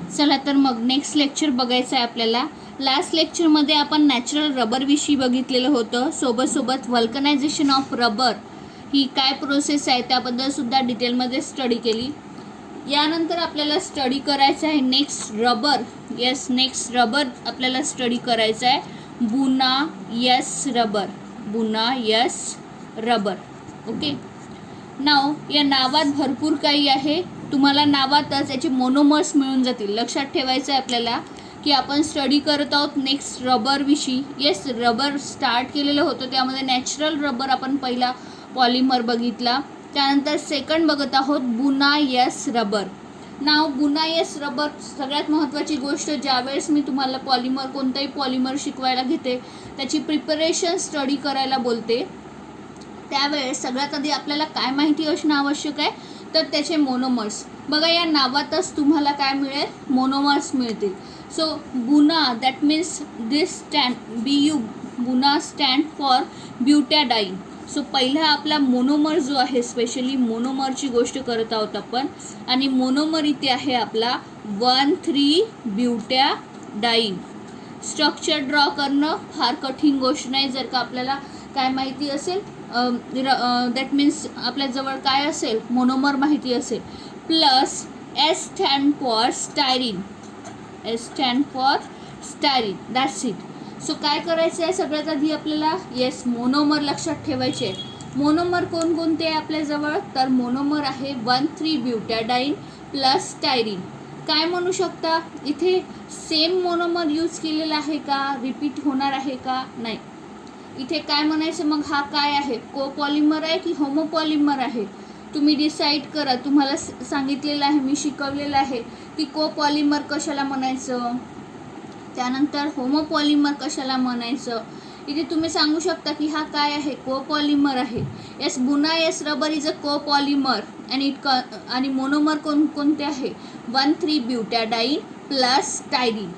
चला तर मग नेक्स्ट लेक्चर बघायचं आहे आपल्याला. लास्ट लेक्चरमध्ये आपण नॅचरल रबरविषयी बघितलेलं होतं. सोबत व्हल्कनायझेशन ऑफ रबर ही काय प्रोसेस आहे त्याबद्दलसुद्धा डिटेलमध्ये स्टडी केली. यानंतर आपल्याला स्टडी करायचं आहे नेक्स्ट रबर. नेक्स्ट रबर आपल्याला स्टडी करायचं आहे बुना यस रबर. ओके. नाव या नावात भरपूर काही आहे. तुम्हाला नावातच याचे मोनोमर्स मिळून जातील. लक्षात ठेवायचं आहे आपल्याला की आपण स्टडी करत आहोत नेक्स्ट रबरविषयी. रबर स्टार्ट केलेलं होतं, त्यामध्ये नॅचरल रबर आपण पहिला पॉलिमर बघितला. त्यानंतर सेकंड बघत आहोत बुना यस रबर. नाव बुना यस रबर. सगळ्यात महत्त्वाची गोष्ट, ज्यावेळेस मी तुम्हाला कोणताही पॉलिमर शिकवायला घेते त्याची प्रिपरेशन स्टडी करायला बोलते, त्यावेळेस सगळ्यात आधी आपल्याला काय माहिती असणं आवश्यक आहे तर त्याचे मोनोमर्स. बघा या नावातच तुम्हाला काय मिळेल, मोनोमर्स मिळतील. सो बुना दॅट मीन्स दिस बुना स्टँड फॉर ब्युटॅडाईन. सो पहिला आपला मोनोमर जो आहे, स्पेशली मोनोमरची गोष्ट करत आहोत आपण, आणि मोनोमर इथे आहे आपला 1,3-ब्युटॅडाईन. स्ट्रक्चर ड्रॉ करणं फार कठीण गोष्ट नाही जर का आपल्याला काय माहिती असेल. दॅट मीन्स आपल्याजवळ काय असेल, मोनोमर माहिती असेल. Plus S stand for styrene. That's it. So काय करायचं आहे सगळ्यात आधी आपल्याला, मोनोमर लक्षात ठेवायचे. मोनोमर कोणकोणते आहे आपल्याजवळ, तर मोनोमर आहे 1,3-ब्युटॅडाईन प्लस स्टायरीन. काय म्हणू शकता, इथे सेम मोनोमर यूज केलेला आहे का, रिपीट होणार आहे का, नाही. इथे काय म्हणायचं मग, हा काय आहे, कोपॉलिमर आहे की होमोपॉलिमर आहे, तुम्ही डिसाईड करा. तुम्हाला सांगितलेलं आहे, मी शिकवलेलं आहे की कोपॉलिमर कशाला म्हणायचं, त्यानंतर होमोपॉलिमर कशाला म्हणायचं. इथे तुम्ही सांगू शकता की हा काय आहे, कोपॉलिमर आहे. Buna S rubber is a copolymer आणि मोनोमर कोणते आहे, one three butadiene plus styrene.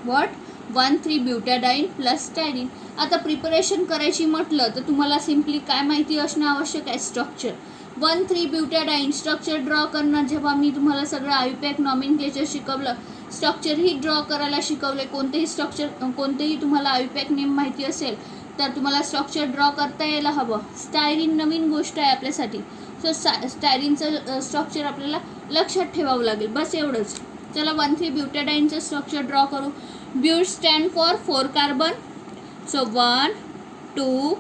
One three butadiene plus styrene. आता प्रिपरेशन करायची म्हटलं तर तुम्हाला सिम्पली काय माहिती असणं आवश्यक आहे, स्ट्रक्चर. 1,3-ब्युटॅडाईन स्ट्रक्चर ड्रॉ करणं. जेव्हा मी तुम्हाला सगळं आयुपॅक नॉमेनक्लेचर शिकवलं, स्ट्रक्चरही ड्रॉ करायला शिकवले. कोणतेही तुम्हाला आयुपॅक नेम माहिती असेल तर तुम्हाला स्ट्रक्चर ड्रॉ करता यायला हवं. स्टायरीन नवीन गोष्ट आहे आपल्यासाठी. सो स्टायरीनचं स्ट्रक्चर आपल्याला लक्षात ठेवावं लागेल, बस एवढंच. चला 1,3-ब्युटॅडाईनचं स्ट्रक्चर ड्रॉ करू. But stand for 4 carbon. So 1, 2,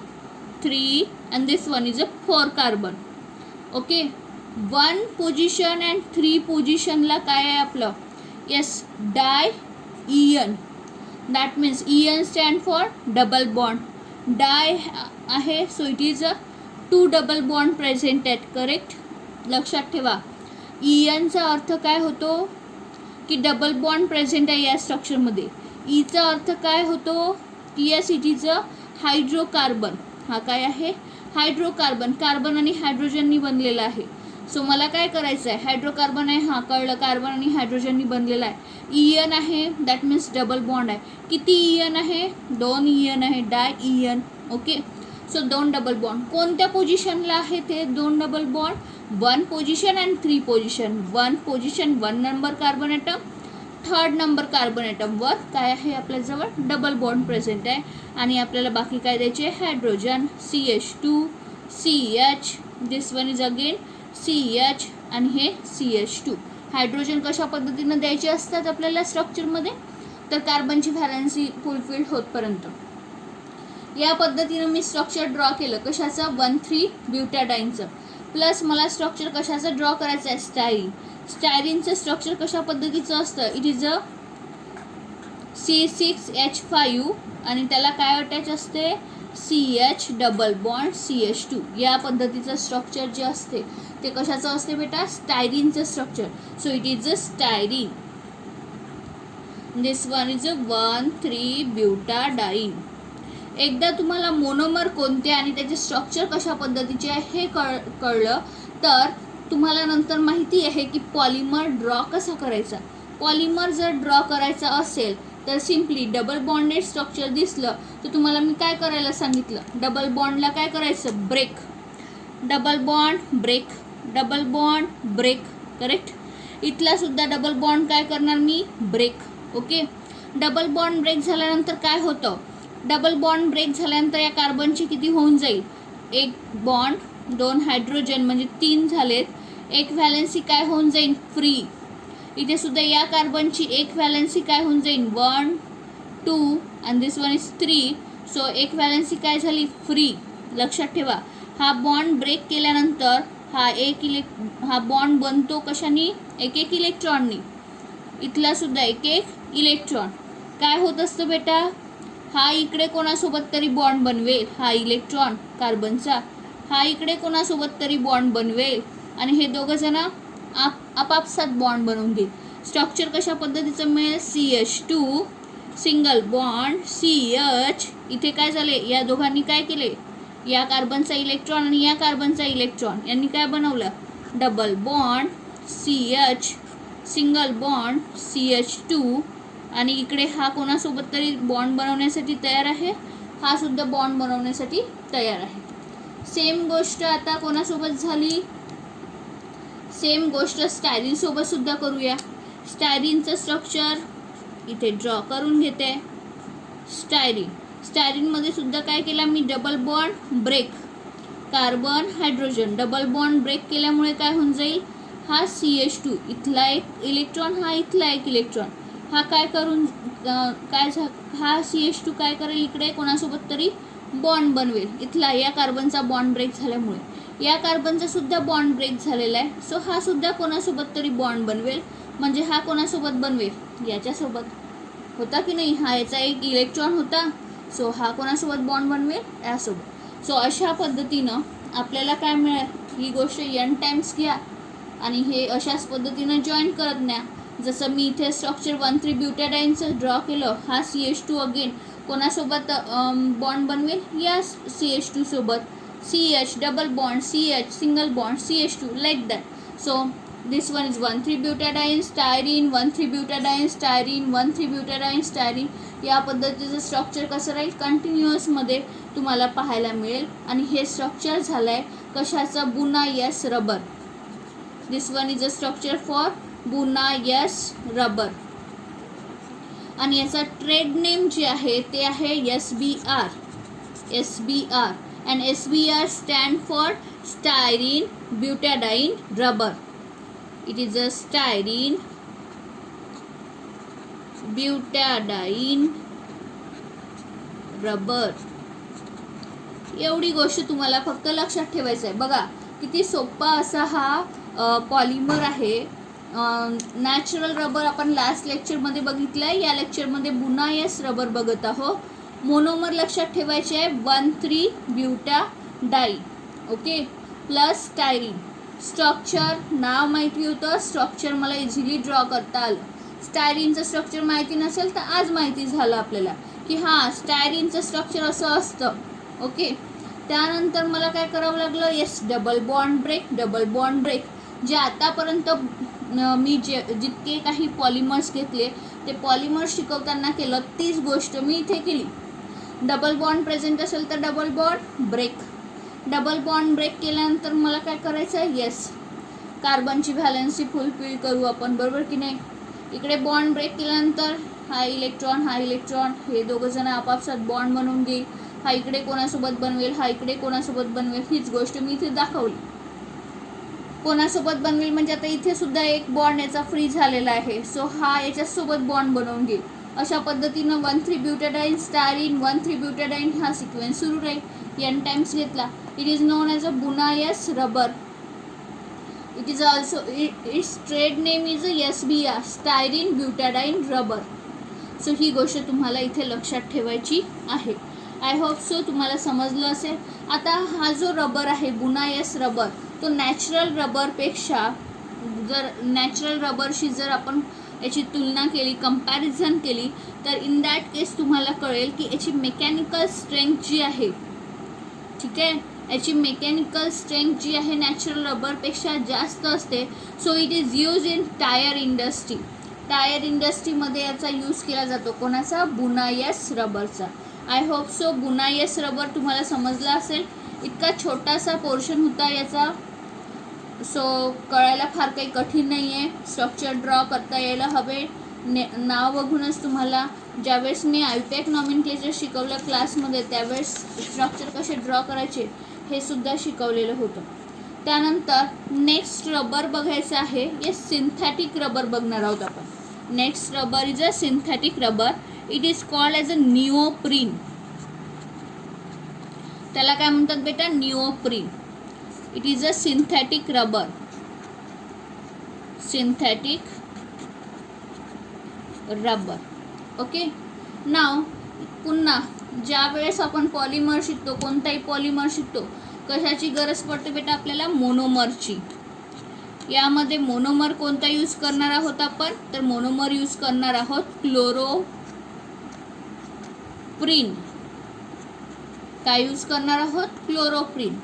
3 and this one is a 4 carbon. Okay. 1 position and 3 पोझिशनला काय आहे आपलं, diene. That means ene stand for double bond. Di आहे, so it is a 2 double bond present आहेत. Correct. लक्षात ठेवा, इयनचा अर्थ काय होतो की डबल बॉन्ड प्रेझेंट आहे या स्ट्रक्चरमध्ये. ईचा अर्थ काय होतो की इट इज अ हायड्रोकार्बन. हा काय आहे, हायड्रोकार्बन. कार्बन आणि हायड्रोजननी बनलेला आहे. सो मला काय करायचं आहे, हायड्रोकार्बन आहे, हा कळलं, कार्बन आणि हायड्रोजननी बनलेला आहे. इयन आहे, दॅट मीन्स डबल बॉन्ड आहे. किती इयन आहे, 2 इयन आहे, diene. Okay. So 2 double bond. कोणत्या पोझिशनला आहे ते 2 double bond, 1 position and 3 position. 1 position 1 number carbon atom, 3rd number carbon ॲटमवर काय आहे आपल्याजवळ, डबल बॉन्ड प्रेझेंट आहे. आणि आपल्याला बाकी काय द्यायचे, hydrogen, CH2, CH. This one is again CH आणि हे CH2. हायड्रोजन कशा पद्धतीनं द्यायचे असतात आपल्याला स्ट्रक्चरमध्ये, तर कार्बनची व्हॅलन्सी फुलफिल्ड होतपर्यंत. या पद्धतीनं मी स्ट्रक्चर ड्रॉ केलं. कशाचं, 1,3-ब्युटॅडाईनचं. प्लस मला स्ट्रक्चर कशाचं ड्रॉ करायचं आहे, स्टायरीन. स्टायरीनचं स्ट्रक्चर कशा पद्धतीचं असतं, इट इज अ C6H5 आणि त्याला काय अटॅच असते, CH डबल बॉन्ड CH2. या पद्धतीचं स्ट्रक्चर जे असते ते कशाचं असते बेटा, स्टायरीनचं structure. So it is a styrene. This one is a one three butadiene. एकदा तुम्हाला मोनोमर कोणते आणि त्याचे स्ट्रक्चर कशा पद्धतीचे आहे हे कळलं तर तुम्हाला नंतर माहिती आहे की पॉलिमर ड्रॉ कसा करायचा. पॉलिमर जर ड्रॉ करायचा असेल तर सिम्पली डबल बॉन्डेड स्ट्रक्चर दिसलं तर तुम्हाला मी काय करायला सांगितलं, डबल बॉन्डला काय करायचं, break. Double bond break, double bond break. Correct. इथला सुद्धा डबल बॉन्ड काय करणार मी, break. Okay, double bond break झाल्यानंतर काय होतं, डबल बॉन्ड ब्रेक झाल्यानंतर या कार्बनची किती होऊन जाईल, एक बॉन्ड, 2 हायड्रोजन म्हणजे 3 झालेत, एक व्हॅलेन्सी काय होऊन जाईल, फ्री. इथे सुद्धा या कार्बनची एक व्हॅलेन्सी काय होऊन जाईल, 1 2 आणि दिस वन इज 3. सो एक व्हॅलेन्सी काय झाली, फ्री. लक्षात ठेवा, हा बॉन्ड ब्रेक केल्यानंतर हा बॉन्ड बनतो कशाने, एक एक इलेक्ट्रॉननी. इथला सुद्धा एक एक इलेक्ट्रॉन. काय होत असतं बेटा, हा इकडे कोणासोबत तरी बॉन्ड बनवेल, हा इलेक्ट्रॉन कार्बनचा, हा इकडे कोणासोबत तरी बॉन्ड बनवेल आणि हे दोघं जण आपापसात बॉन्ड बनवून घेईल. स्ट्रक्चर कशा पद्धतीचं मिळेल, CH2 सिंगल बॉन्ड CH. इथे काय झाले, या दोघांनी काय केले, या कार्बनचा इलेक्ट्रॉन आणि या कार्बनचा इलेक्ट्रॉन यांनी काय बनवलं, double bond CH single bond CH2 आणि इकडे हा कोणासोबत तरी बॉन्ड बनवण्यासाठी तयार आहे, हा सुद्धा बॉन्ड बनवण्यासाठी तयार आहे. सेम गोष्ट आता कोणासोबत झाली, सेम गोष्ट स्टायरीन सोबत सुद्धा करूया. स्टायरीनचं स्ट्रक्चर इथे ड्रॉ करून घेते. स्टायरीनमध्ये सुद्धा काय केला मी, double bond break, carbon hydrogen double bond break केल्यामुळे काय होऊन जाईल, हा CH2 इथला एक इलेक्ट्रॉन, हा इथला एक इलेक्ट्रॉन, हा काय करून हा CH2 काय करेल, इकडे कोणासोबत तरी बॉन्ड बनवेल, इथला या कार्बनचा बॉन्ड ब्रेक झाल्यामुळे. या कार्बनचा सुद्धा बॉन्ड ब्रेक झालेला आहे. सो हा सुद्धा कोणासोबत तरी बॉन्ड बनवेल, म्हणजे हा कोणासोबत बनवेल, याच्यासोबत होता की नाही, हा याचा एक इलेक्ट्रॉन होता. सो हा कोणासोबत बॉन्ड बनवेल, यासोबत. सो अशा पद्धतीनं आपल्याला काय मिळेल, ही गोष्ट n टाइम्स घ्या आणि हे अशाच पद्धतीनं जॉईन करत न्या. जसं मी इथे स्ट्रक्चर 1,3 ब्युटॅडाईनचं ड्रॉ केलं, हा CH2 अगेन कोणासोबत बॉन्ड बनवेल, या CH2 सोबत, CH double bond CH single bond CH2 like that. So this one is 1,3 butadiene styrene, 1,3 butadiene styrene, 1,3 butadiene styrene. या पद्धतीचं स्ट्रक्चर कसं राहील, कंटिन्युअसमध्ये तुम्हाला पाहायला मिळेल. आणि हे स्ट्रक्चर झालं आहे कशाचं, बुना S rubber. This one is a structure for बुना यस रबर. आणि याचा ट्रेड नेम जे आहे ते आहे SBR. and SBR stand for styrene butadiene rubber. It is a styrene butadiene rubber. एवढी गोष्ट तुम्हाला फक्त लक्षात ठेवायचं आहे. बघा किती सोपा असा हा पॉलिमर आहे. नॅचरल रबर आपण लास्ट लेक्चरमध्ये बघितलं आहे, या लेक्चरमध्ये बुनायस रबर बघत आहोत. मोनोमर लक्षात ठेवायचे आहे 1,3 butadiene. Okay, plus styrene. Structure नाव माहिती होतं, स्ट्रक्चर मला इझिली ड्रॉ करता आलं. स्टायरीनचं स्ट्रक्चर माहिती नसेल तर आज माहिती झालं आपल्याला की हां स्टायरीनचं स्ट्रक्चर असं असतं. ओके, त्यानंतर मला काय करावं लागलं, येस डबल बॉन्ड ब्रेक. जे आतापर्यंत मी जितके काही पॉलिमर्स घेतले ते पॉलिमर्स शिकवताना केलं तीच गोष्ट मी इथे केली. डबल बॉन्ड प्रेझेंट असेल तर double bond break. Double bond break केल्यानंतर मला काय करायचं आहे, येस कार्बनची व्हॅलेन्सी फुलफिल करू आपण, बरोबर की नाही. इकडे बॉन्ड ब्रेक केल्यानंतर हा इलेक्ट्रॉन हे दोघं जण आपापसात बॉन्ड बनवून घेईल. हा इकडे कोणासोबत बनवेल, हा इकडे कोणासोबत बनवेल, हीच गोष्ट मी इथे दाखवली. कोणासोबत बनवेल म्हणजे आता इथे सुद्धा एक बॉन्ड याचा फ्री झालेला आहे. सो हा याच्यासोबत बॉन्ड बनवून घेईल. अशा पद्धतीनं 1,3 ब्युटॅडाईन स्टायरीन 1,3 ब्युटॅडाईन हा सिक्वेन्स सुरू राहील. n टाइम्स घेतला. It is known as a Buna S rubber. It is also its trade name is SBR styrene butadiene rubber. So ही गोष्ट तुम्हाला इथे लक्षात ठेवायची आहे. आय होप सो तुम्हाला समजलं असेल. आता हा जो रबर आहे बुनायस रबर, तो नॅचरल रबरपेक्षा नॅचरल रबरशी जर आपण याची तुलना केली, कंपॅरिझन केली, तर इन दॅट केस तुम्हाला कळेल की याची मेकॅनिकल स्ट्रेंथ जी आहे, ठीक आहे, याची मेकॅनिकल स्ट्रेंथ जी आहे नॅचरल रबरपेक्षा जास्त असते. So it is use in tyre industry. Tyre इंडस्ट्रीमध्ये याचा यूज केला जातो. कोणाचा, बुनायस रबरचा. आय होप सो बुनायस रबर तुम्हाला समजला असेल. इतका छोटासा पोर्शन होता याचा सो कळायला फार काही कठीण नाही आहे, स्ट्रक्चर ड्रॉ करता यायला हवे. नाव बघूनच तुम्हाला ज्यावेळेस मी आयपॅक नॉमेनक्लेचर शिकवलं क्लासमध्ये त्यावेळेस स्ट्रक्चर कसे ड्रॉ करायचे हे सुद्धा शिकवलेलं होतं. त्यानंतर नेक्स्ट रबर बघायचं आहे. हे सिंथेटिक रबर बघणार आहोत आपण. Next rubber is a synthetic rubber. It is called as a neoprene. त्याला काय म्हणतात बेटा? Neoprene. It is a synthetic rubber. Synthetic rubber. Okay. नाव पुन्हा ज्या वेळेस आपण पॉलिमर शिकतो, कोणताही पॉलिमर शिकतो, कशाची गरज पडते बेटा आपल्याला? मोनोमरची. यामध्ये मोनोमर कोणता यूज करणार आहोत आपण? तर मोनोमर यूज करणार आहोत क्लोरोप्रीन. काय यूज करणार आहोत? क्लोरोप्रीन.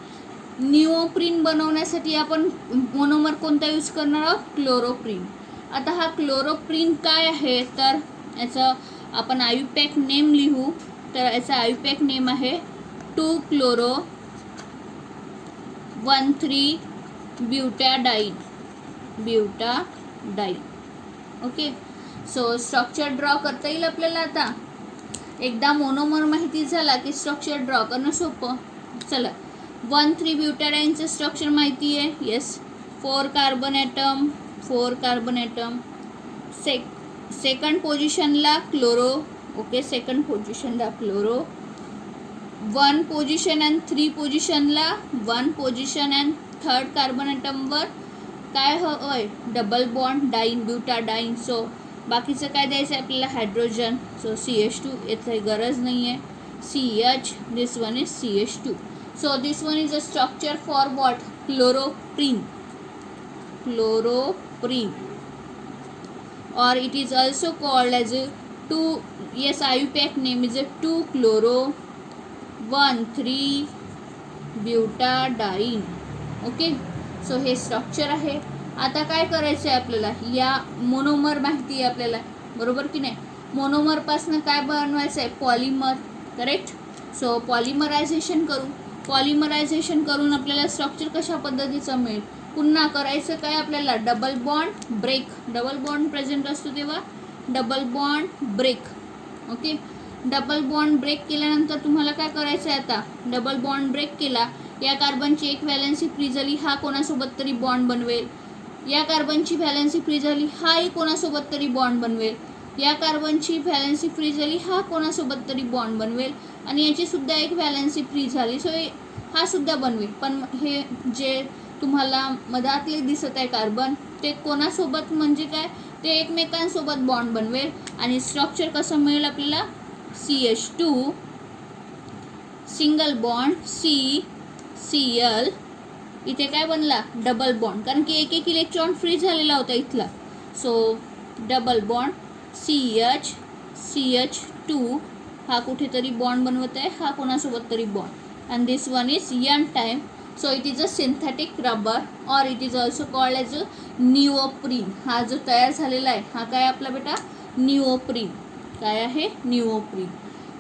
निओप्रीन बनवण्यासाठी आपण मोनोमर कोणता यूज करणार आहोत? क्लोरोप्रीन. आता हा क्लोरोप्रीन काय आहे तर याचं आपण आयुपॅक नेम लिहू. तर याचा आयुपॅक नेम आहे 2-chloro-1,3-ब्युटॅडाईन. ब्युटाडाईन. ओके. सो स्ट्रक्चर ड्रॉ करता येईल आपल्याला. आता एकदा मोनोमर माहिती झाला की स्ट्रक्चर ड्रॉ करणं सोपं. चला, 1,3-ब्युटॅडाईनचं स्ट्रक्चर माहिती आहे. Yes, 4 carbon atom. सेकंड पोझिशनला क्लोरो. ओके, सेकंड पोझिशनला क्लोरो. 1 पोझिशन अँड 3 पोझिशनला 1 पोझिशन अँड 3rd कार्बन ॲटमवर काय होय? Double bond diene, butadiene. So बाकीचं काय द्यायचं आहे आपल्याला? हायड्रोजन. सो CH2 याची गरज नाही आहे. CH. This one is CH2. So this one is a structure for what? Chloroprene. Chloroprene. or it is also called as a 2. Yes, IUPAC name is a 2-chloro-1,3-ब्युटाडाईन. ओके. सो हे structure आहे. आता काय करायचं आहे आपल्याला? या मोनोमर माहिती आहे आपल्याला, बरोबर की नाही? मोनोमरपासून काय बनवायचं आहे? पॉलिमर. करेक्ट. सो पॉलिमरायझेशन करू. पॉलिमरायझेशन करून आपल्याला स्ट्रक्चर कशा पद्धतीचं मिळेल? पुन्हा करायचं काय आपल्याला? Double bond break. Double bond present असतो तेव्हा double bond break. Okay. Double bond break केल्यानंतर तुम्हाला काय करायचं आहे? आता डबल बॉन्ड ब्रेक केला, या कार्बनची एक व्हॅलेन्सी फ्री झाली, हा कोणासोबत तरी बॉन्ड बनवेल. या कार्बनची व्हॅलेन्सी फ्री झाली, हाही कोणासोबत तरी बॉन्ड बनवेल. या कार्बनची व्हॅलेन्सी फ्री झाली, हा कोणासोबत तरी बॉन्ड बनवेल. आणि याची सुद्धा एक व्हॅलेन्सी फ्री झाली, सो हा सुद्धा बनवेल. पण हे जे तुम्हाला मधातले दिसत आहे कार्बन, ते कोणासोबत म्हणजे काय? ते एकमेकांसोबत बॉन्ड बनवेल. आणि स्ट्रक्चर कसं मिळेल आपल्याला? CH2 single bond CCl. इथे काय बनला? डबल बॉन्ड, कारण की एक इलेक्ट्रॉन फ्री झालेला होता इथला. सो डबल बॉन्ड CH2 हा कुठेतरी बॉन्ड बनवत आहे, हा कोणासोबत तरी bond. And this one is N time. So it is a synthetic rubber और it is also called as neoprene. हा जो तयार झालेला आहे हा काय आपला बेटा? निओप्रीन. काय आहे? निओप्रीन.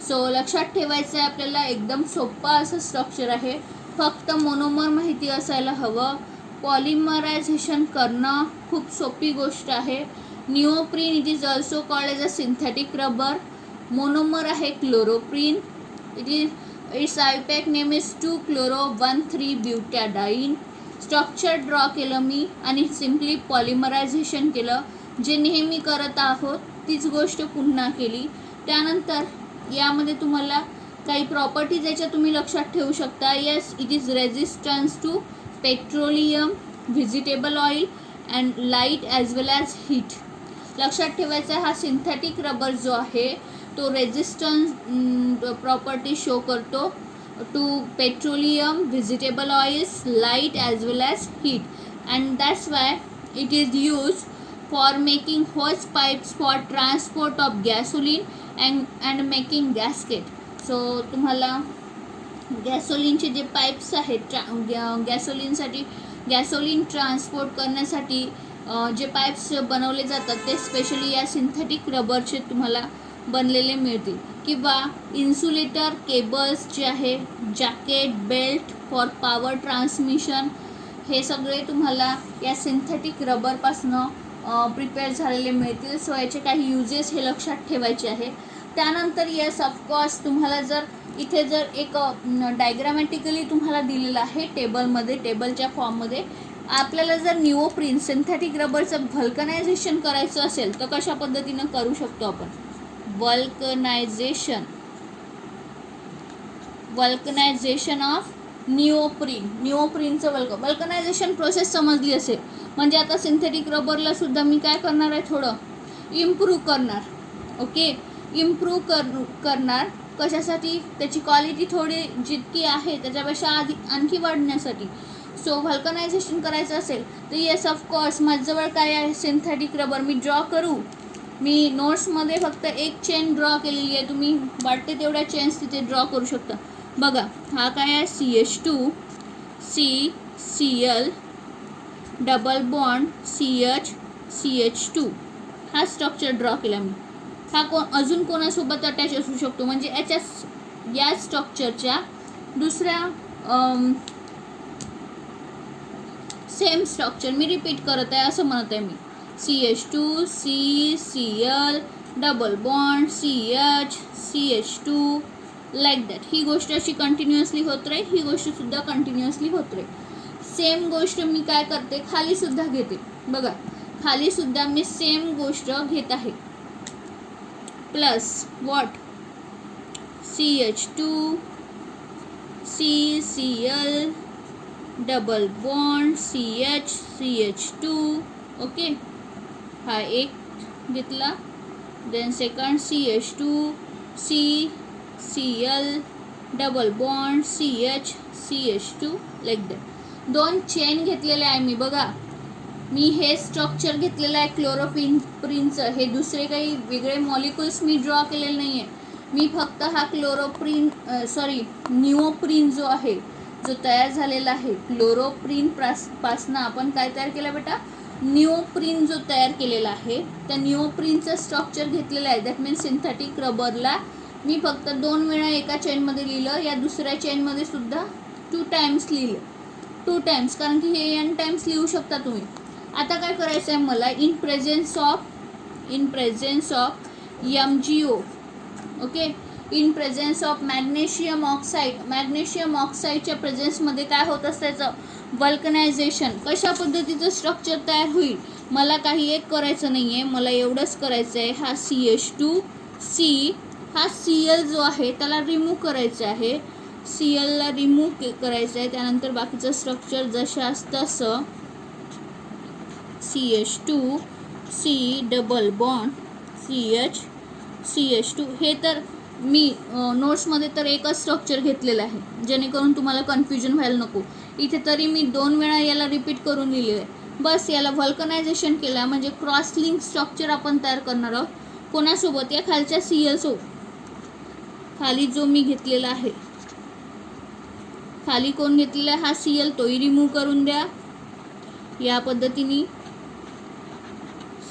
सो लक्षात ठेवायचं आहे आपल्याला, एकदम सोपा असं स्ट्रक्चर आहे. फक्त मोनोमर माहिती असायला हवं. पॉलिमरायझेशन करणं खूप सोपी गोष्ट आहे. Neoprene it is also called as a synthetic rubber. Monomer आहे chloroprene. Its IUPAC name is 2-chloro-1,3-ब्युटॅडाईन. स्ट्रक्चर ड्रॉ केलं मी आणि सिम्पली पॉलिमरायझेशन केलं. जे नेहमी करत आहोत तीच गोष्ट पुन्हा केली. त्यानंतर यामध्ये तुम्हाला काही प्रॉपर्टीज याच्या तुम्ही लक्षात ठेवू शकता. Yes, it is resistance to petroleum, vegetable oil and light as well as heat. लक्षात ठेवायचा हा सिंथेटिक रबर जो आहे तो रेजिस्टन्स प्रॉपर्टी शो करतो to petroleum, vegetable oils, light as well as heat. And that's why it is use for making hose pipes for transport of gasoline and making gasket. So तुम्हाला गॅसोलिनचे जे pipes आहेत गॅसोलिनसाठी, गॅसोलिन transport करण्यासाठी जे pipes बनवले जातात ते स्पेशली या सिंथेटिक रबरचे तुम्हाला बनलेले मिळतील. किंवा इन्सुलेटर केबल्स जे आहे, jacket, belt for power transmission, हे सगळे तुम्हाला या सिंथेटिक रबरपासनं प्रिपेअर झालेले मिळतील. सो याचे काही युजेस हे लक्षात ठेवायचे आहे. त्यानंतर येस ऑफकोर्स तुम्हाला जर इथे जर एक डायग्रामॅटिकली तुम्हाला दिलेलं आहे टेबलमध्ये, टेबलच्या फॉर्ममध्ये, आपल्याला जर निओप्रीन सिंथेटिक रबरचं व्हल्कनायझेशन करायचं असेल तर कशा पद्धतीनं करू शकतो आपण. वल्कनायझेशन ऑफ निओप्रीनचं वल्कनायझेशन प्रोसेस समजली असेल. म्हणजे आता सिंथेटिक रबरला सुद्धा मी काय करणार आहे, थोडं इम्प्रूव्ह करणार. ओके, इम्प्रूव्ह करणार कशासाठी, त्याची क्वालिटी थोडी जितकी आहे त्याच्यापेक्षा आणखी वाढण्यासाठी. सो व्हल्कनायझेशन करायचं असेल तर येस ऑफकोर्स माझ्याजवळ काय आहे, सिंथेटिक रबर. मी ड्रॉ करू, मी नोट्समध्ये फक्त एक चेन ड्रॉ केलेली आहे. तुम्ही वाटते तेवढ्या चेन्स तिथे ड्रॉ करू शकता. बघा हा काय आहे, CH2 CCl double bond CH CH2 हा स्ट्रक्चर ड्रॉ केला मी. हा अजून कोणासोबत अटॅच असू शकतो, म्हणजे या स्ट्रक्चरच्या दुसऱ्या सेम स्ट्रक्चर मी रिपीट करत आहे असं म्हणत आहे मी. CH2 CCl double bond CH CH2 like that. ही गोष्ट अशी कंटिन्युअसली होत राहील, ही गोष्ट सुद्धा कंटिन्युअसली होत राहील. सेम गोष्ट मी काय करते, खाली सुद्धा घेते. बघा खाली सुद्धा मी सेम गोष्ट घेत आहे. Plus what, CH2 CCl double bond CH CH2. Okay, हा एक घेतला. Then second CH2 CCl double bond CH CH2 like that. दोन चेन घेतलेले आहे मी. बघा मी हे स्ट्रक्चर घेतलेलं आहे क्लोरोप्रीनचं. हे दुसरे काही वेगळे मॉलिक्युल्स मी ड्रॉ केलेले नाही आहे. मी फक्त हा निओप्रीन जो आहे, जो तयार झालेला आहे क्लोरोप्रीन पासनं आपण काय तयार केलं बेटा, निओप्रीन जो तयार केलेला आहे त्या निओप्रीनचं स्ट्रक्चर घेतलेलं आहे. दॅट मीन्स सिंथेटिक रबरला मी फक्त 2 वेळा एका चेनमध्ये लिहिलं, या दुसऱ्या चेनमध्ये सुद्धा 2 टाइम्स लिहिलं. 2 टाइम्स, कारण की हे n टाइम्स लिहू शकता तुम्ही. आता काय करायचं आहे मला, in presence of MgO. Okay, in presence of magnesium ऑक्साईडच्या प्रेझेन्समध्ये काय होत असतं, त्याचं वल्कनायझेशन. कशा पद्धतीचं स्ट्रक्चर तयार होईल, मला काही एक करायचं नाही आहे, मला एवढंच करायचं आहे. हा CH2 हा Cl जो आहे त्याला रिमूव्ह करायचं आहे. Clला रिमूव्ह करायचं आहे. त्यानंतर बाकीचं स्ट्रक्चर जसं तसं CH2 double bond CH CH2. हे तर मी नोट्समध्ये तर एकच स्ट्रक्चर घेतलेलं आहे, जेणेकरून तुम्हाला कन्फ्युजन व्हायला नको. इथे तरी मी 2 वेळा याला रिपीट करून लिहिलेलं आहे. बस याला व्हल्कनायझेशन केलं, म्हणजे क्रॉस लिंक स्ट्रक्चर आपण तयार करणार आहोत. कोणासोबत, या खालच्या Cl सोबत. खाली जो मी घेतलेला आहे, खाली कोण घेतलेला आहे, हा Cl, तोही रिमूव्ह करून द्या. या पद्धतीने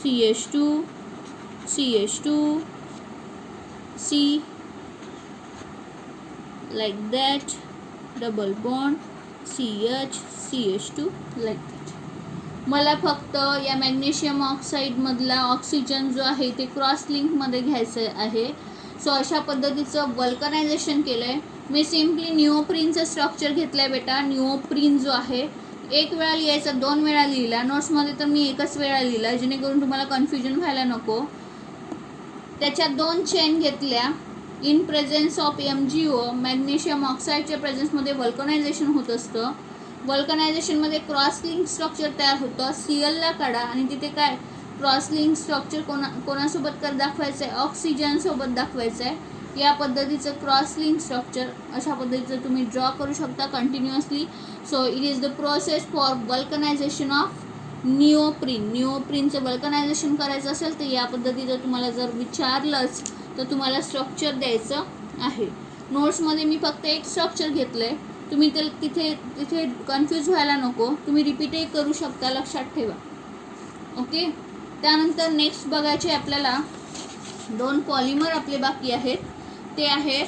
CH2 C like that, double bond CH CH2 like that. मला फक्त या मॅग्नेशियम ऑक्साईडमधला ऑक्सिजन जो आहे ते क्रॉस लिंकमध्ये घ्यायचं आहे. सो अशा पद्धतीचं वल्कनायझेशन केलं आहे मी. सिम्पली निओप्रीनचं स्ट्रक्चर घेतलं आहे बेटा. निओप्रीन जो आहे 1 वेळा लिहायचा, 2 वेळा लिहिला. नोट्समध्ये तर मी एकच वेळा लिहिला, जेणेकरून तुम्हाला कन्फ्युजन व्हायला नको. त्याच्या 2 चेन घेतल्या. In presence of MgO, magnesium ऑक्साईडच्या प्रेझेन्समध्ये वल्कनायझेशन होत असतं. वल्कनायझेशनमध्ये क्रॉस लिंक स्ट्रक्चर तयार होतं. Clला काढा आणि तिथे काय क्रॉस लिंक स्ट्रक्चर कोणासोबत दाखवायचं आहे, ऑक्सिजनसोबत दाखवायचं आहे. या पद्धतीचं क्रॉस लिंक स्ट्रक्चर अशा पद्धतीचं तुम्ही ड्रॉ करू शकता continuously. So it is the process for vulcanization of निओप्रीनचं वल्कनायझेशन करायचं असेल तर या पद्धतीचं तुम्हाला जर विचारलंच तर तुम्हाला स्ट्रक्चर द्यायचं आहे. नोट्समध्ये मी फक्त एक स्ट्रक्चर घेतलं आहे. तुम्ही ते तिथे कन्फ्यूज व्हायला नको, तुम्ही रिपीटही करू शकता, लक्षात ठेवा. ओके, त्यानंतर नेक्स्ट बघायचे आपल्याला 2 पॉलिमर आपले बाकी आहेत. ते आहे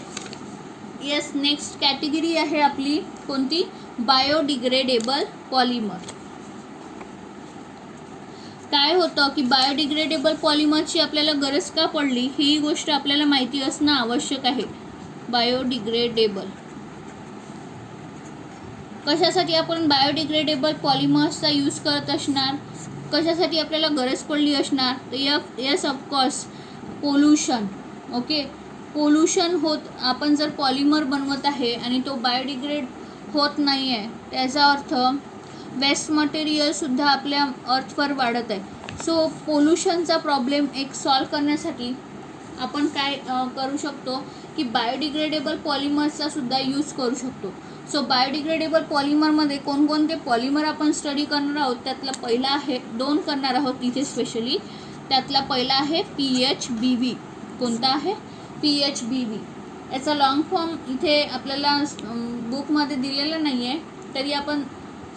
नेक्स्ट कॅटेगरी आहे आपली कोणती, बायोडिग्रेडेबल पॉलिमर. काय होतं की बायोडिग्रेडेबल पॉलिमरची आपल्याला गरज का पडली ही गोष्ट आपल्याला माहिती असणं आवश्यक आहे. बायोडिग्रेडेबल कशासाठी आपण बायोडिग्रेडेबल पॉलिमर्सचा यूज करत असणार, कशासाठी आपल्याला गरज पडली असणार, तर yes of course pollution. Okay, pollution होत, आपण जर पॉलिमर बनवत आहे आणि तो बायोडिग्रेड होत नाही आहे त्याचा अर्थ वेस्ट मटेरियलसुद्धा आपल्या अर्थवर वाढत आहे. सो पोल्युशनचा प्रॉब्लेम एक सॉल्व करण्यासाठी आपण काय करू शकतो की बायोडिग्रेडेबल पॉलिमर्सचा सुद्धा यूज करू शकतो. सो बायोडिग्रेडेबल पॉलिमरमध्ये कोणकोणते पॉलिमर आपण स्टडी करणार आहोत त्यातला पहिला आहे, 2 करणार आहोत इथे स्पेशली. त्यातला पहिला आहे PHBV. कोणता आहे? PHBV. याचा लॉंग फॉर्म इथे आपल्याला बुकमध्ये दिलेला नाही आहे, तरी आपण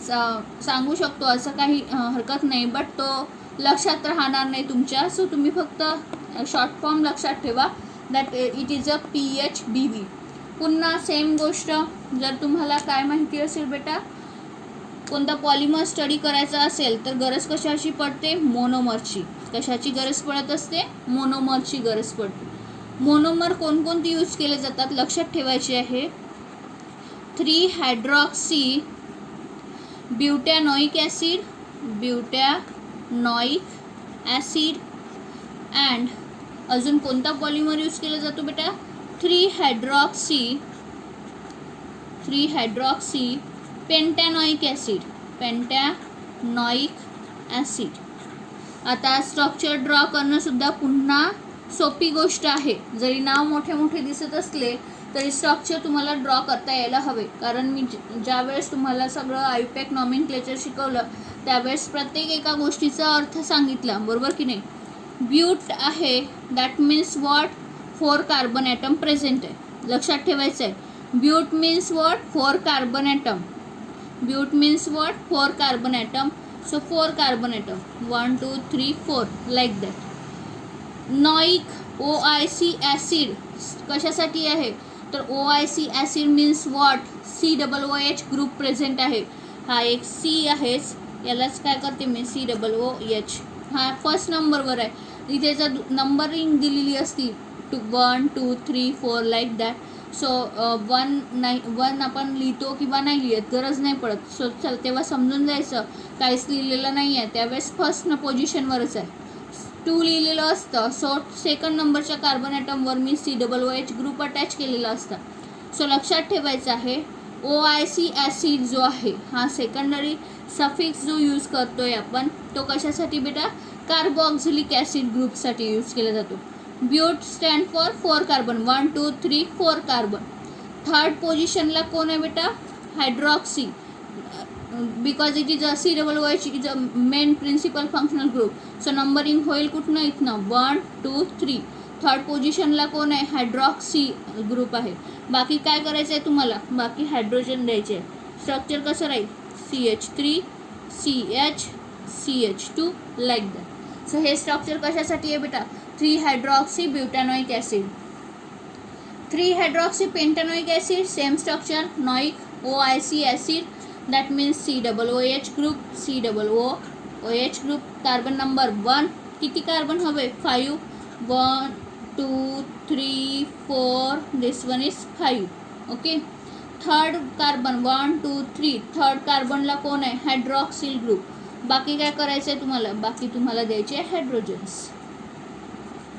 सांगू शकतो, असं काही हरकत नाही, बट तो लक्षात राहणार नाही तुमच्या. सो तुम्ही फक्त शॉर्ट फॉर्म लक्षात ठेवा, that it is a PHBV. पुन्हा सेम गोष्ट, जर तुम्हाला काय माहिती असेल बेटा, कोणता पॉलिमर स्टडी करायचा असेल तर गरज कशाची पडते? मोनोमरची. कशाची गरज पडत असते? मोनोमरची गरज पडते. मोनोमर कोणकोणते यूज केले जातात लक्षात ठेवायचे आहे. 3-हायड्रॉक्सी ब्युटॅनॉइक ॲसिड, अँड अजून कोणता पॉलिमर यूज केला जातो बेटा? 3-हायड्रॉक्सी पेंटॅनॉइक ॲसिड. आता स्ट्रक्चर ड्रॉ करणं सुद्धा पुन्हा सोपी गोष्ट आहे. जरी नाव मोठे मोठे दिसत असले तरी स्ट्रक्चर तुम्हाला ड्रॉ करता यायला हवे, कारण मी ज्यावेळेस तुम्हाला सगळं आयपॅक नॉमेनक्लेचर शिकवलं त्यावेळेस प्रत्येक एका गोष्टीचा अर्थ सांगितला, बरोबर की नाही. ब्यूट आहे, that means what? 4 carbon atom present आहे. लक्षात ठेवायचं आहे. But means what? 4 carbon atom. But means what? 4 carbon atom. So 4 carbon atom, 1 2 3 4 like that. Noic OIC acid कशासाठी आहे? तर OIC acid means what? COOH group present आहे. हा एक C आहेच, यालाच काय करते मी? COOH. हा फर्स्ट नंबरवर आहे. इथे जर नंबरिंग दिलेली असती 1 2 3 4 लाईक दॅट. सो 1 आपण लिहितो किंवा नाही लिहित, गरज नाही पडत. सो चल तेव्हा समजून जायचं काहीच लिहिलेलं नाही आहे त्यावेळेस फर्स्ट पोझिशनवरच आहे. 2 लिहिलेलं असतं, सो सेकंड नंबरच्या कार्बन ॲटमवर मी COOH ग्रुप अटॅच केलेला असतं. सो लक्षात ठेवायचं आहे OIC ॲसिड जो आहे हा सेकंडरी सफिक्स जो यूज करतोय आपण तो कशासाठी बेटा? कार्बोक्सिलिक ॲसिड ग्रुपसाठी यूज केला जातो. But stand for 4 carbon, 1 2 3 4 carbon. Third पोझिशनला कोण आहे बेटा? Hydroxy, because it is a COOH is a main principal functional group. So numbering होईल कुठनं? इथनं 1 2 3. थर्ड पोझिशनला कोण आहे? हायड्रॉक्सी ग्रुप आहे. बाकी काय करायचं आहे तुम्हाला? बाकी हायड्रोजन द्यायचे आहे. स्ट्रक्चर कसं राहील? CH3 CH CH2 like that. So हे स्ट्रक्चर कशासाठी आहे बेटा? Three hydroxy butanoic acid. Three hydroxy pentanoic acid, same structure. Noic OIC acid, that means COOH group, COOH group. Carbon number 1. किती कार्बन हवे? 5. 1 2 3 4. This one is 5. Okay. Third carbon 1 2 3. Third कार्बनला कोण आहे? Hydroxyl group. बाकी काय करायचं आहे तुम्हाला? बाकी तुम्हाला द्यायचे आहे hydrogens,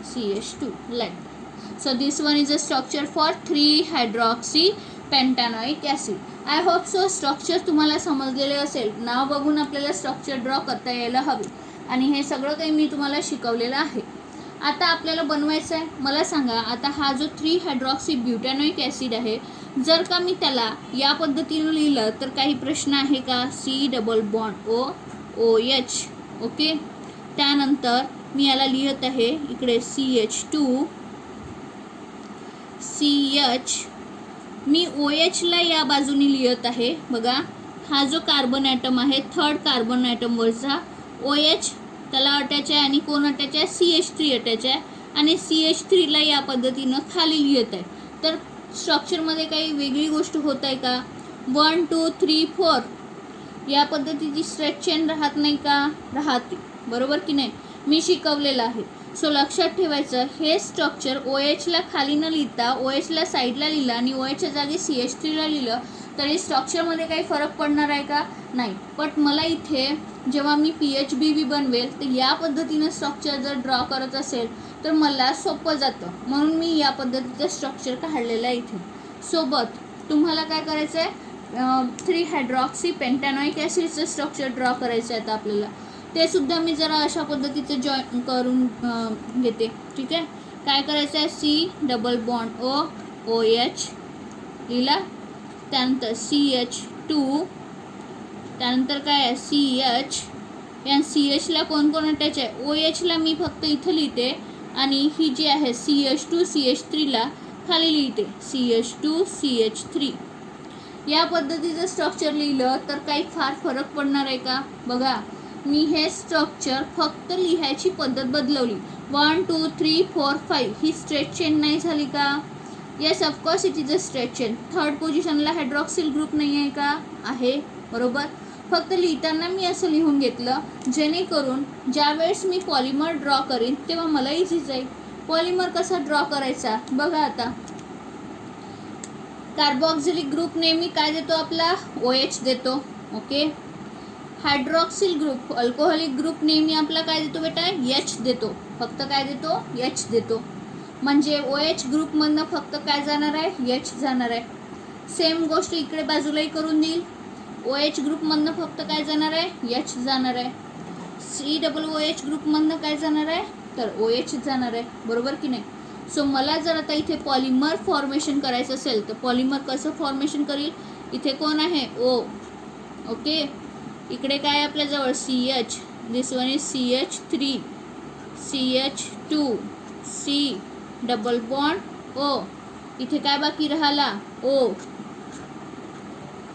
CH2 like. So this one is a structure for three hydroxy pentanoic acid. I hope so structure तुम्हाला समजलेले असेल. नाव बघून आपल्याला स्ट्रक्चर ड्रॉ करता यायला हवे आणि हे सगळं काही मी तुम्हाला शिकवलेलं आहे. आता आपल्याला बनवायचं आहे. मला सांगा आता हा जो 3-हायड्रॉक्सी ब्युटॅनॉइक ॲसिड आहे, जर का मी त्याला या पद्धतीनं लिहिलं तर काही प्रश्न आहे का? C=OH. ओके. त्यानंतर मी याला लिहित आहे इकडे CH2 CH. मी OHला या बाजूने लिहित आहे. बघा हा जो कार्बन ॲटम आहे थर्ड कार्बन ॲटमवरचा OH त्याला अटॅच आहे आणि कोण अटॅच आहे? CH3 अटॅच आहे आणि CH3ला या पद्धतीनं खाली लिहित आहे. तर स्ट्रक्चरमध्ये काही वेगळी गोष्ट होत आहे का? 1 2 3 4 या पद्धतीची स्ट्रेच चेन राहत नाही का? राहते, बरोबर की नाही? मी शिकवलेलं आहे. सो लक्षात ठेवायचं, हे स्ट्रक्चर OHला खाली न लिहिता OHला साईडला लिहिलं आणि OHच्या जागी CH3ला लिहिलं तरी स्ट्रक्चरमध्ये काही फरक पडणार आहे का? नाही. बट मला इथे जेव्हा मी PHBV बनवेल तर या पद्धतीनं स्ट्रक्चर जर ड्रॉ करत असेल तर मला सोपं जातं, म्हणून मी या पद्धतीचं स्ट्रक्चर काढलेलं आहे इथे. सोबत तुम्हाला काय करायचं आहे, 3 हायड्रॉक्सी पेंटॅनॉइक ॲसिडचं स्ट्रक्चर ड्रॉ करायचं आहे आता आपल्याला. ते सुद्धा मी जरा अशा पद्धतीचं जॉईन करून घेते. ठीक आहे. काय करायचं आहे, C OH लिहिला, त्यानंतर CH2, त्यानंतर काय आहे CH. या CHला कोण कोण अटॅच आहे? OHला मी फक्त इथं लिहिते आणि ही जी आहे CH2 CH3ला खाली लिहिते, CH2 CH3. या पद्धतीचं स्ट्रक्चर लिहिलं तर काही फार फरक पडणार आहे का? बघा, मी हे स्ट्रक्चर फक्त लिहायची पद्धत बदलवली. 1 2 3 4 5 ही स्ट्रेच चेन नाही झाली का? Yes, of course it is a stretch chain. Third पोझिशनला हायड्रॉक्सिल ग्रुप नाही आहे का? आहे, बरोबर. फक्त लिहिताना मी असं लिहून घेतलं जेणेकरून ज्यावेळेस मी पॉलिमर ड्रॉ करीन तेव्हा मला इझी जाईल. पॉलिमर कसा ड्रॉ करायचा बघा. आता कार्बोक्सिलिक ग्रुप नेहमी काय देतो आपला? OH देतो. Okay. Hydroxyl group alcoholic group नेहमी आपला काय देतो बेटा? H देतो. फक्त काय देतो? H देतो. म्हणजे OH ग्रुपमधनं फक्त काय जाणार आहे? H जाणार आहे. सेम गोष्ट इकडे बाजूलाही करून देईल. OH ग्रुपमधनं फक्त काय जाणार आहे? H जाणार आहे. COOH ग्रुपमधनं काय जाणार आहे? तर OH जाणार आहे, बरोबर की नाही? सो मला जर आता इथे पॉलिमर फॉर्मेशन करायचं असेल तर पॉलिमर कसं फॉर्मेशन करील? इथे कोण आहे? O. ओके. इकडे काय आहे आपल्याजवळ? CH. This one is CH3 CH2 C double bond O. इथे काय बाकी राहिला? O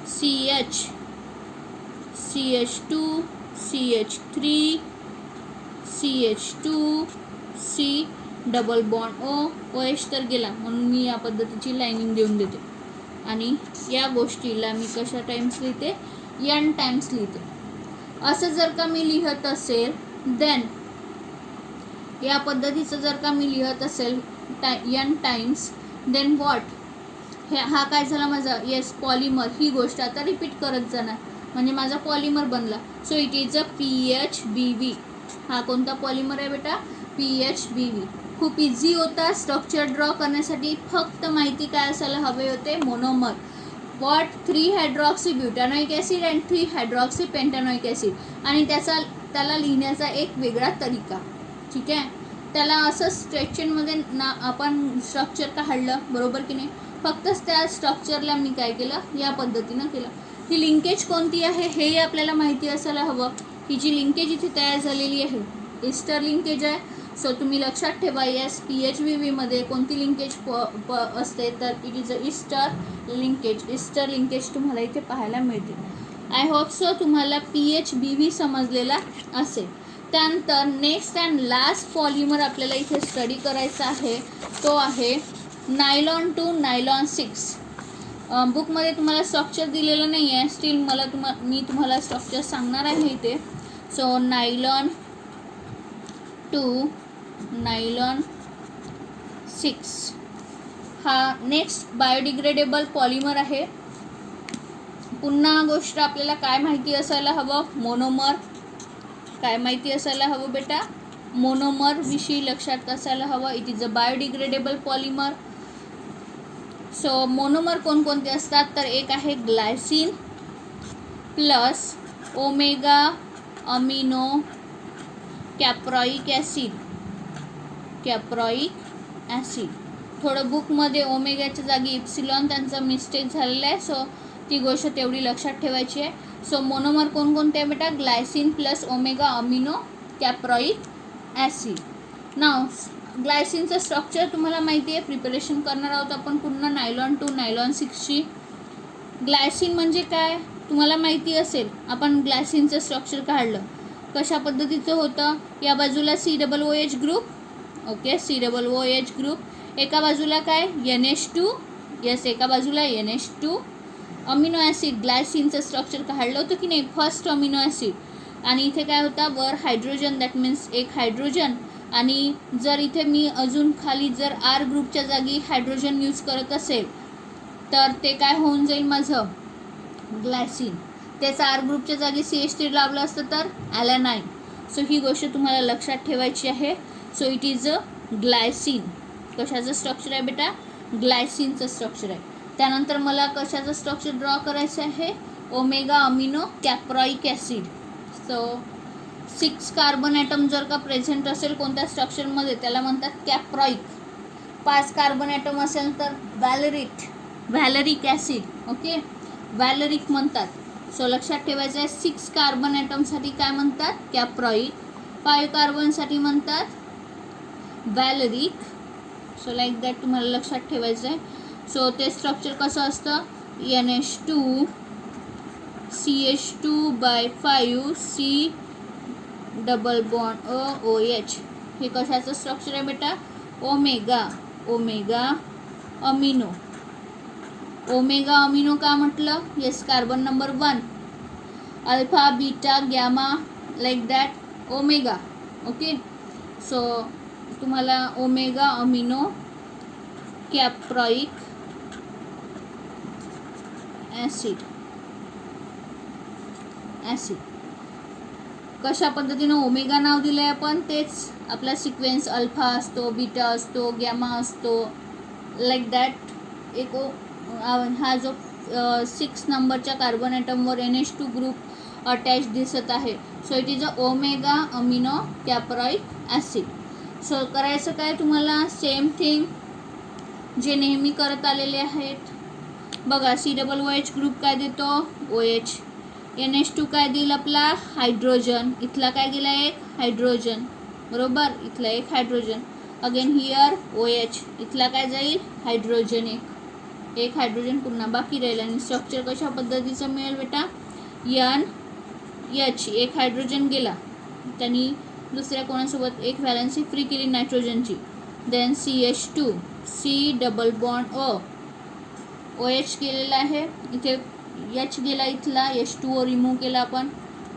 CH CH2 CH3 CH2 C double bond O. OH तर गेला, म्हणून मी या पद्धतीची लाईनिंग देऊन देते आणि या गोष्टीला मी कशा टाइम्स लिहिते? N टाइम्स लिहिते. असं जर का मी लिहत असेल देन या पद्धतीचं जर का मी लिहत असेल N टाइम्स देन व्हॉट? हा काय झाला माझा? Yes, polymer. ही गोष्ट आता रिपीट करत जाणार म्हणजे माझा पॉलिमर बनला. So it is a PHBV. हा कोणता पॉलिमर आहे बेटा? PHBV. खूप इझी होता स्ट्रक्चर ड्रॉ करण्यासाठी. फक्त माहिती काय असायला हवे होते? Monomer. What? 3 hydroxy butanoic acid and 3 hydroxy pentanoic acid. आणि त्याला लिहिण्याचा एक वेगळा तरीका. ठीक आहे. त्याला असं स्ट्रेचनमध्ये ना आपण स्ट्रक्चर काढलं, बरोबर की नाही? फक्तच त्या स्ट्रक्चरला मी काय केलं? या पद्धतीनं केलं. ही लिंकेज कोणती आहे हेही आपल्याला माहिती असायला हवं. ही जी लिंकेज इथे तयार झालेली आहे इस्टर लिंकेज आहे. सो तुम्ही लक्षात ठेवा, येस PHBVमध्ये कोणती लिंकेज असते? तर it is a ester linkage. Ester linkage तुम्हाला इथे पाहायला मिळते. आय होप सो तुम्हाला PHBV समजलेला असेल. त्यानंतर नेक्स्ट अँड लास्ट पॉलिमर आपल्याला इथे स्टडी करायचा आहे, तो आहे नायलॉन टू नायलॉन 6. बुकमध्ये तुम्हाला स्ट्रक्चर दिलेलं नाही आहे, स्टील मी तुम्हाला स्ट्रक्चर सांगणार आहे इथे. सो नायलॉन टू नायलॉन 6 हा नेक्स्ट बायोडिग्रेडेबल पॉलिमर आहे. पुन्हा गोष्ट आपल्याला काय माहिती असायला हवं? मोनोमर. काय माहिती असायला हवं बेटा? मोनोमर विषयी लक्षात असायला हवं. It is a biodegradable polymer. So monomer कोणकोणते असतात? तर एक आहे Glycine plus omega amino caproic acid. थोडं बुकमध्ये ओमेगाच्या जागी इप्सिलॉन त्यांचा मिस्टेक झालेला आहे, सो ती गोष्ट तेवढी लक्षात ठेवायची आहे. सो मोनोमर कोणकोणते आहे बेटा? Glycine plus omega amino caproic acid. नाव ग्लायसिनचं स्ट्रक्चर तुम्हाला माहिती आहे, प्रिपरेशन करणार आहोत आपण पुन्हा नायलॉन टू नायलॉन 6ची. ग्लायसिन म्हणजे काय तुम्हाला माहिती असेल. आपण ग्लायसिनचं स्ट्रक्चर काढलं, कशा पद्धतीचं होतं? या बाजूला COOH group. Okay, COOH group. एका बाजूला काय? NH2. येस, एका बाजूला NH2 अमिनो ॲसिड ग्लायसिनचं स्ट्रक्चर काढलं होतं की नाही, फर्स्ट अमिनो ॲसिड. आणि इथे काय होता, वर हायड्रोजन, दॅट मीन्स एक हायड्रोजन. आणि जर इथे मी अजून खाली जर आर ग्रुपच्या जागी हायड्रोजन यूज करत असेल तर ते काय होऊन जाईल माझं, ग्लायसिन. त्याचा आर ग्रुपच्या जागी CH3 लावलं असतं तर ॲलॅनाईन. सो ही गोष्ट तुम्हाला लक्षात ठेवायची आहे. So it is a glycine. कशाचं स्ट्रक्चर आहे बेटा, ग्लायसिनचं स्ट्रक्चर आहे. त्यानंतर मला कशाचं स्ट्रक्चर ड्रॉ करायचं आहे, omega amino caproic acid. So 6 carbon atom जर का प्रेझेंट असेल कोणत्या स्ट्रक्चरमध्ये त्याला म्हणतात कॅप्राइक. 5 कार्बन ॲटम असेल तर व्हॅलरिक ॲसिड. ओके, व्हॅलरिक म्हणतात. सो लक्षात ठेवायचं आहे, 6 कार्बन ॲटमसाठी काय म्हणतात, कॅप्राइक. 5 कार्बनसाठी म्हणतात व्हॅलरिक. सो लाईक दॅट तुम्हाला लक्षात ठेवायचं आहे. सो ते स्ट्रक्चर कसं असतं, NH2 CH2/5 C double bond OH. हे कशाचं स्ट्रक्चर आहे बेटा, ओमेगा अमिनो. ओमेगा अमिनो का म्हटलं, yes, carbon number 1, alpha beta gamma like that omega. Okay, so तुम्हाला ओमेगा अमिनो कॅप्राइक ॲसिड कशा पद्धतीनं ओमेगा नाव दिलं आहे आपण, तेच आपला सिक्वेन्स अल्फा असतो, बीटा असतो, गॅमा असतो, लाईक दॅट. एक हा जो 6 नंबरच्या कार्बन ॲटमवर NH2 ग्रुप अटॅच दिसत आहे. So it is a omega amino caproic acid. So करायचं काय तुम्हाला, सेम थिंग जे नेहमी करत आलेले आहेत. बघा, COOH ग्रुप काय देतो, OH. NH2 काय देईल आपला, हायड्रोजन. इथला काय गेला, एक हायड्रोजन, बरोबर, इथला एक हायड्रोजन. अगेन हिअर OH, इथला काय जाईल, हायड्रोजन, एक हायड्रोजन पुन्हा बाकी राहील. आणि स्ट्रक्चर कशा पद्धतीचं मिळेल बेटा, NH, एक हायड्रोजन गेला, त्यांनी दुसऱ्या कोणासोबत एक व्हॅलन्सी फ्री केली नायट्रोजनची. Then CH2 C double bond OH केलेला आहे. इथे H गेला, इथला H2O रिमूव्ह केला आपण,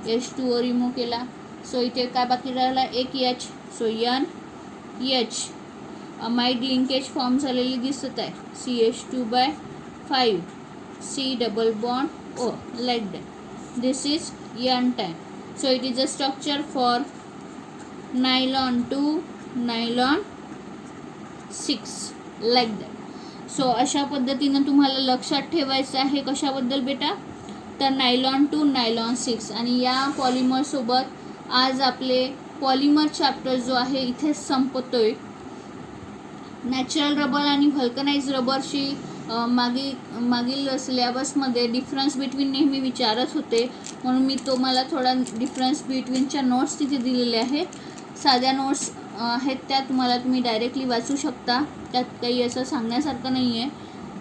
H2O रिमूव्ह केला. सो इथे काय बाकी राहिला, एक H. So NH amide linkage form झालेली दिसत आहे, CH2/5 C double bond O like that. This is N time. So it is a structure for nylon 2 nylon 6 like that. So अशा पद्धतीनं तुम्हाला लक्षात ठेवायचं आहे. कशाबद्दल बेटा, तर नायलॉन 2 नायलॉन 6. आणि या पॉलिमरसोबत आज आपले पॉलिमर चॅप्टर जो आहे इथे संपतोय. नॅचरल रबर आणि व्हल्कनाइज रबरची मागील सिलेबसमध्ये डिफरन्स बिटवीन नेहमी विचारत होते, म्हणून मी तुम्हाला थोडा डिफरन्स बिटवीनच्या नोट्स तिथे दिलेल्या आहेत. साध्या नोट्स आहेत त्या तुम्ही डायरेक्टली वाचू शकता, त्यात काही असं सांगण्यासारखं नाही आहे.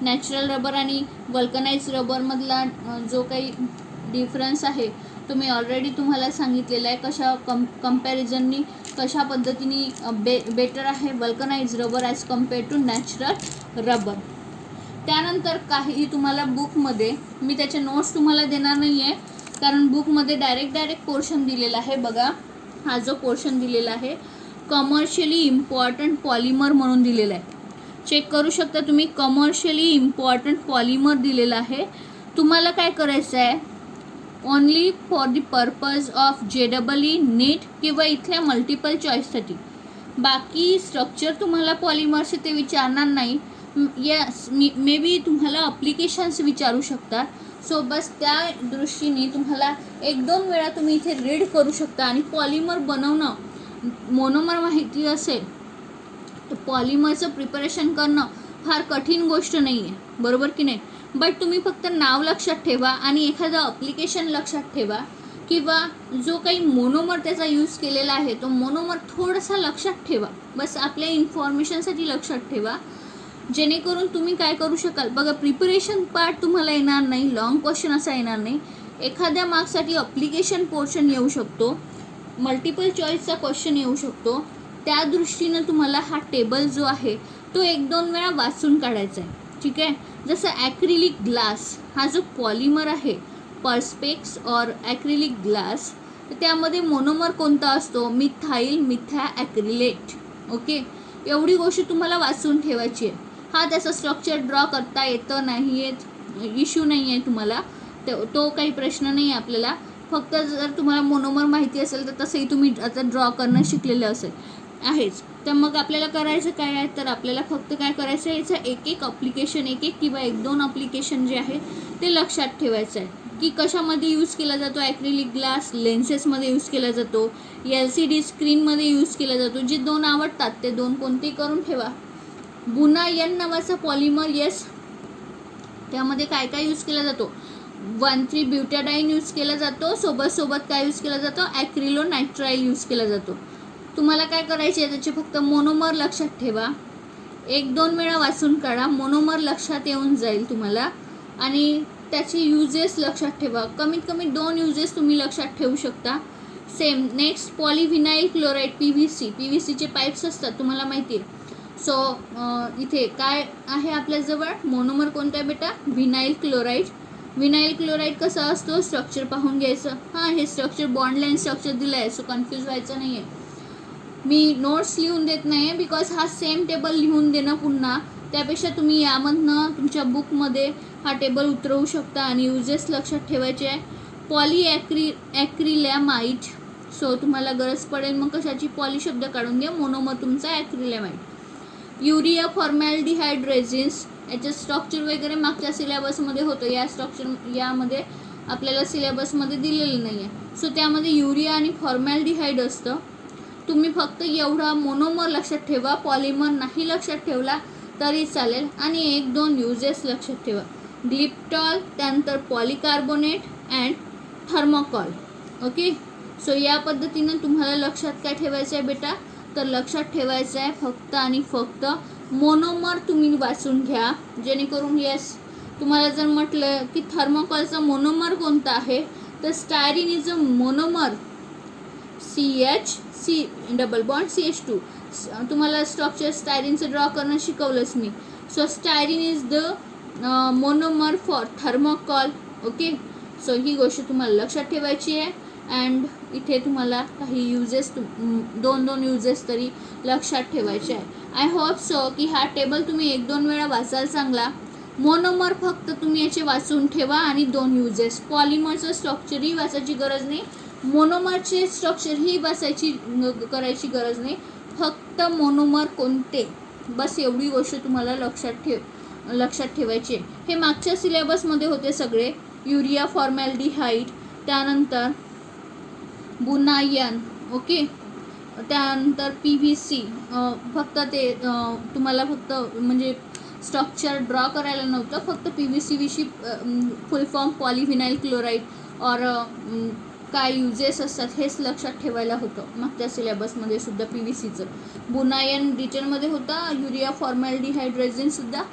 नॅचरल रबर आणि व्हल्कनाइज रबरमधला जो काही डिफरन्स आहे तो मी ऑलरेडी तुम्हाला सांगितलेला आहे. कशा कंपॅरिझननी कशा पद्धतीने बेटर आहे vulcanize rubber as compare to natural rubber. त्यानंतर काही तुम्हाला बुकमध्ये, मी त्याचे नोट्स तुम्हाला देणार नाही आहे कारण बुकमध्ये डायरेक्ट पोर्शन दिलेला आहे. बघा, हा जो पोर्शन दिलेला आहे कमर्शियली इम्पॉर्टंट पॉलिमर म्हणून दिलेला आहे. चेक करू शकता तुम्ही, कमर्शियली इम्पॉर्टंट पॉलिमर दिलेला आहे. तुम्हाला काय करायचं आहे, only for the purpose of JEE नीट किंवा इथल्या मल्टिपल चॉईससाठी. बाकी स्ट्रक्चर तुम्हाला पॉलिमरचे ते विचारणार नाही. यस, मे बी तुम्हाला अप्लिकेशन्स विचारू शकतात. सो बस त्या दृष्टीने तुम्हाला 1-2 वेळा तुम्ही इथे रीड करू शकता. आणि पॉलिमर बनवणं, मोनोमर माहिती असेल तर पॉलिमरचं प्रिपरेशन करणं फार कठीण गोष्ट नाही आहे, बरोबर की नाही. बट तुम्ही फक्त नाव लक्षात ठेवा आणि एखादं अप्लिकेशन लक्षात ठेवा, किंवा जो काही मोनोमर त्याचा यूज केलेला आहे तो मोनोमर थोडासा लक्षात ठेवा. बस आपल्या इन्फॉर्मेशनसाठी लक्षात ठेवा, जेणेकरून तुम्ही काय करू शकाल. बघा, प्रिपरेशन पार्ट तुम्हाला येणार नाही, लॉंग क्वेश्चन असा येणार नाही. एखाद्या मार्क्ससाठी अप्लिकेशन पोर्शन येऊ शकतो, मल्टिपल चॉईसचा क्वेश्चन येऊ शकतो. त्या दृष्टीनं तुम्हाला हा टेबल जो आहे तो 1-2 वेळा वाचून काढायचा आहे. ठीक आहे. जसं ॲक्रिलिक ग्लास हा जो पॉलिमर आहे, पर्स्पेक्स और ॲक्रिलिक ग्लास, तर त्यामध्ये मोनोमर कोणता असतो? मिथाईल मिथॅॲक्रिलेट. ओके, एवढी गोष्ट तुम्हाला वाचून ठेवायची आहे. हा त्याचं स्ट्रक्चर ड्रॉ करता येतं नाही येत, इश्यू नाही आहे तुम्हाला, तो काही प्रश्न नाही आहे आपल्याला. फक्त जर तुम्हाला मोनोमर माहिती असेल तर तसंही तुम्ही आता ड्रॉ करणं शिकलेलं असेल आहेच. तर मग आपल्याला करायचं काय आहे, तर आपल्याला फक्त काय करायचं आहे, याचं एक एक ॲप्लिकेशन, एक किंवा 1-2 ॲप्लिकेशन जे आहे ते लक्षात ठेवायचं आहे की कशामध्ये यूज केला जातो. ॲक्रिलिक ग्लास लेन्सेसमध्ये यूज केला जातो, LCD स्क्रीनमध्ये यूज केला जातो. जे 2 आवडतात ते 2 कोणतेही करून ठेवा. बुनायन नावाचा पॉलिमर, येस, त्यामध्ये काय काय यूज केला जातो? 1,3-ब्युटाडाईन यूज केला जातो. सोबत काय यूज केला जातो? ॲक्रिलोनायट्राईल यूज केला जातो. तुम्हाला काय करायचे आहे, त्याचे फक्त मोनोमर लक्षात ठेवा. 1-2 वेळा वाचून काढा, मोनोमर लक्षात येऊन जाईल तुम्हाला. आणि त्याचे युजेस लक्षात ठेवा. कमीत कमी 2 युजेस तुम्ही लक्षात ठेवू शकता. सेम नेक्स्ट पॉलिव्हिनाइल क्लोराईड, PVCचे पाईप्स असतात, तुम्हाला माहिती आहे. सो इथे काय आहे आपल्याजवळ? मोनोमर कोणता आहे बेटा? Vinyl chloride. व्हिनाइल क्लोराईड कसा असतो? स्ट्रक्चर पाहून घ्यायचं. हां, हे स्ट्रक्चर बॉन्ड लाईन स्ट्रक्चर दिलं आहे, सो कन्फ्यूज व्हायचं नाही आहे. मी नोट्स लिहून देत नाही आहे बिकॉज हा सेम टेबल लिहून देणं पुन्हा, त्यापेक्षा तुम्ही यामधनं तुमच्या बुकमध्ये हा टेबल उतरवू शकता आणि युजेस लक्षात ठेवायचे आहे. ॲक्रिलॅमाइड, सो तुम्हाला गरज पडेल मग कशाची? पॉली शब्द काढून घ्या, मोनोमर तुमचा ॲक्रिलॅमाइड. युरिया फॉर्मॅल्डिहाइड रेझिन्स, याचं स्ट्रक्चर वगैरे मागच्या सिलेबसमध्ये होतं, यामध्ये आपल्याला सिलेबसमध्ये दिलेलं नाही आहे. सो त्यामध्ये युरिया आणि फॉर्मॅल्डिहाइड असतं. तुम्ही फक्त एवढा मोनोमर लक्षात ठेवा, पॉलिमर नाही लक्षात ठेवला तरी चालेल. आणि 1-2 युजेस लक्षात ठेवा. ग्लिप्टॉल, त्यानंतर पॉलिकार्बोनेट अँड थर्मोकॉल. ओके, सो या पद्धतीनं तुम्हाला लक्षात काय ठेवायचं आहे बेटा? तर लक्षात ठेवायचं आहे फक्त आणि फक्त मोनोमर तुम्ही वाचून घ्या, जेणेकरून येस तुम्हाला जर म्हटलं की थर्मोकॉलचा मोनोमर कोणता आहे, तर styrene is a monomer, CH double bond CH2. तुम्हाला स्ट्रक्चर स्टायरीनचं ड्रॉ करणं शिकवलंच मी. So styrene is the monomer for thermocol. Okay, so ही गोष्ट तुम्हाला लक्षात ठेवायची आहे. अँड इथे तुम्हाला काही युजेस 2-2 युजेस तरी लक्षात ठेवायचे आहे. आय होप सो की हा टेबल तुम्ही 1-2 वेळा वाचाल चांगला. मोनोमर फक्त तुम्ही याचे वाचून ठेवा आणि 2 युजेस. पॉलिमरचं स्ट्रक्चरही वाचायची गरज नाही, मोनोमरचे स्ट्रक्चरही करायची गरज नाही. फक्त मोनोमर कोणते, बस एवढी गोष्ट तुम्हाला लक्षात ठेवायची आहे. हे मागच्या सिलेबसमध्ये होते सगळे. युरिया फॉर्मॅल्डिहाइड, त्यानंतर बुनायन, ओके, त्यानंतर PVC. फक्त ते तुम्हाला फक्त म्हणजे स्ट्रक्चर ड्रॉ करायला नव्हतं, फक्त PVC विषयी फुल फॉर्म पॉलिव्हिनाइल क्लोराईड और काय युजेस असतात हेच लक्षात ठेवायला होतं मागच्या सिलेबसमध्ये सुद्धा. PVCचं बुनायन डिटेलमध्ये होता. युरिया फॉर्मॅल्डिहाइड रेझिनसुद्धा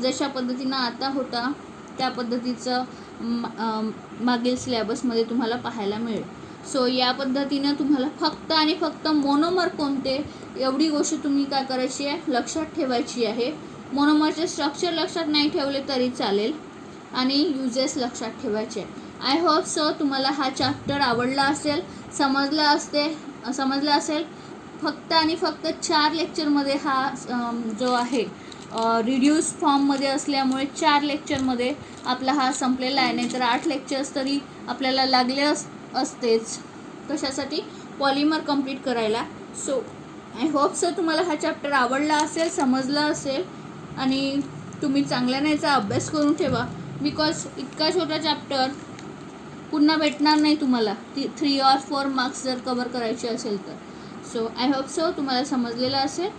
जशा पद्धतीनं आता होता त्या पद्धतीचं मागील सिलेबसमध्ये तुम्हाला पाहायला मिळेल. सो या पद्धतीनं तुम्हाला फक्त आणि फक्त मोनोमर कोणते एवढी गोष्ट तुम्ही काय करायची आहे, लक्षात ठेवायची आहे. मोनोमरचे स्ट्रक्चर लक्षात नाही ठेवले तरी चालेल आणि युजेस लक्षात ठेवायचे. आय होप सो तुम्हाला हा चॅप्टर आवडला असेल, समजला असेल. फक्त आणि फक्त 4 लेक्चरमध्ये हा जो आहे रिड्यूस फॉर्ममध्ये असल्यामुळे 4 लेक्चरमध्ये आपला हा संपलेला आहे. नाहीतर 8 लेक्चर्स तरी आपल्याला लागले असतेच कशासाठी, पॉलिमर कंप्लीट करायला. सो आय होप सो तुम्हाला हा चॅप्टर आवडला असेल, समजला असेल आणि तुम्ही चांगल्याने याचा अभ्यास करून ठेवा. बिकॉज इतका छोटा चॅप्टर पुन्हा भेटणार नाही तुम्हाला 3 or 4 मार्क्स जर कवर करायचे असेल तर. सो आय होप सो तुम्हाला समजलेलं असेल.